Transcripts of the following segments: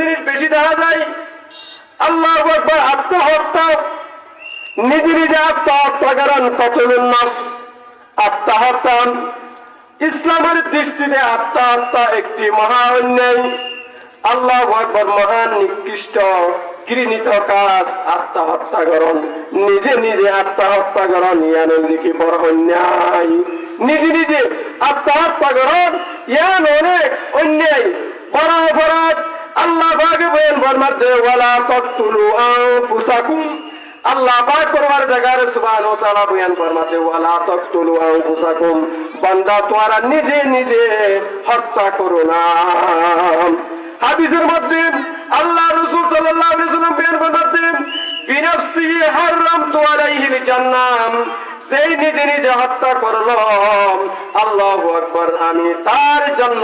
জিনিস বেশি দেখা যায়, আল্লাহু আকবার, আত্মহত্যা। নিজে নিজে আত্মহত্যা করেন কতলুন নাস, আত্মহত্যা ইসলামের দৃষ্টিতে আত্মহত্যা একটি মহা অন্যায়। আল্লাহু আকবার, মহান নিকৃষ্ট ঘৃণিত কাজ আত্মহত্যা করণ। নিজে নিজে আত্মহত্যা করণ ইয়ানের দিকে বড় অন্যায়। নিজে নিজে আত্মহত্যা করণ ইয়ান অনেক অন্যায়, বড় অপরাধ। আল্লাহ পাকে বলেন ফরমাতে ওয়ালা তাকতুলু আনফুসাকুম। আল্লাহ পাক পরবার জায়গায় সুবহানাহু ওয়া তাআলা বয়ান ফরমাতে ওয়ালা তাকতুলু আনফুসাকুম, বান্দা তোমরা নিজে নিজে হত্যা করো না। হাদিসের মধ্যে আল্লাহ রাসূল সাল্লাল্লাহু আলাইহি ওয়াসাল্লাম বয়ান করতেন বিনাফসিহি হারামতু আলাইহিল জান্নাহ, যেই নিজে নিজে হত্যা করলো আল্লাহু আকবার, আমি তার জন্য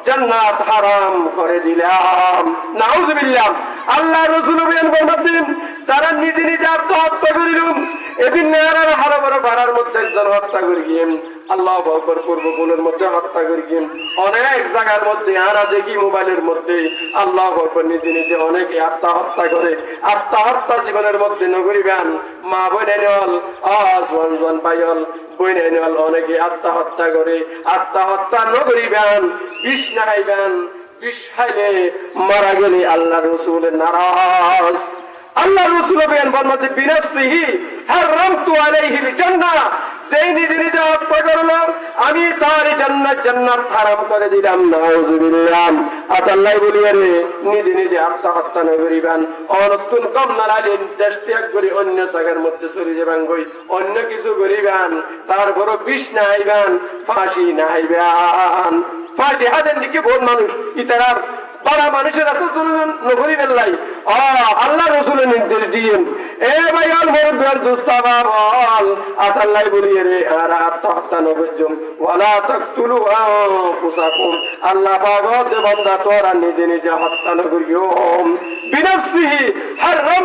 জান্নাত হারাম করে দিলাম। নাউজুবিল্লাহ। আল্লাহ রাসূল বয়ান করতেন যারা নিজে নিজে আত্মহত্যা করিল, এদিন নেয়ার হারা বড় পাড়ার মধ্যে একজন হত্যা করি গিয়েন, আল্লাহু আকবার, পূর্বগুলোর মধ্যে হত্যা করি গিয়েন। অনেক জায়গার মধ্যে আমরা দেখি মোবাইলের মধ্যে আল্লাহু আকবার নিজে নিজে অনেকে আত্মহত্যা করে। আত্মহত্যা জীবনের মধ্যে নগরিবেন। মা বোনের হল জোয়ান জোয়ান পাইল বইনের হল অনেকে আত্মহত্যা করে। আত্মহত্যা নগরিবেন, বিষ নাইবেন। বিষ খাইলে মারা গেলে আল্লাহ রাসূলের নারাজ। আল্লাহ রাসূল বলেন ফরমাতে বিনাফসিহি হারামতু আলাইহিল জান্নাহ, যেই নিজে নিজে হত্যা করলো আমি তার জান্নাত হারাম করে দিলাম। নাউজুবিল্লাহ। আল্লাহ বলিয়ে রে নিজে নিজে আত্মহত্যা না করিবেন। অনতুন কম নারালেন দেশ ত্যাগ করে অন্য জায়গার মধ্যে চলে যাবেন, গই অন্য কিছু করিবেন, তারপরও বিষ নাইবেন, ফাঁসি নাইবেন। ফাঁসি হাতের দিকে বহুত মানুষ ইতারার পাড়া মানুষের এত চলুন নকরি বেল্লাই আল্লাহ রসুলের নির্দেশ দিয়েন। এ ভাই আল মোর দুস্তাবাল আল্লাহ বলিয়ে রে আর আত্মহত্যা নবজম ওয়ালা তাকতুলু আনফুসাকুম। আল্লাহ পাক বান্দা তোরা নিজে নিজে হত্যা নকরিও বিনাফসিহি হারাম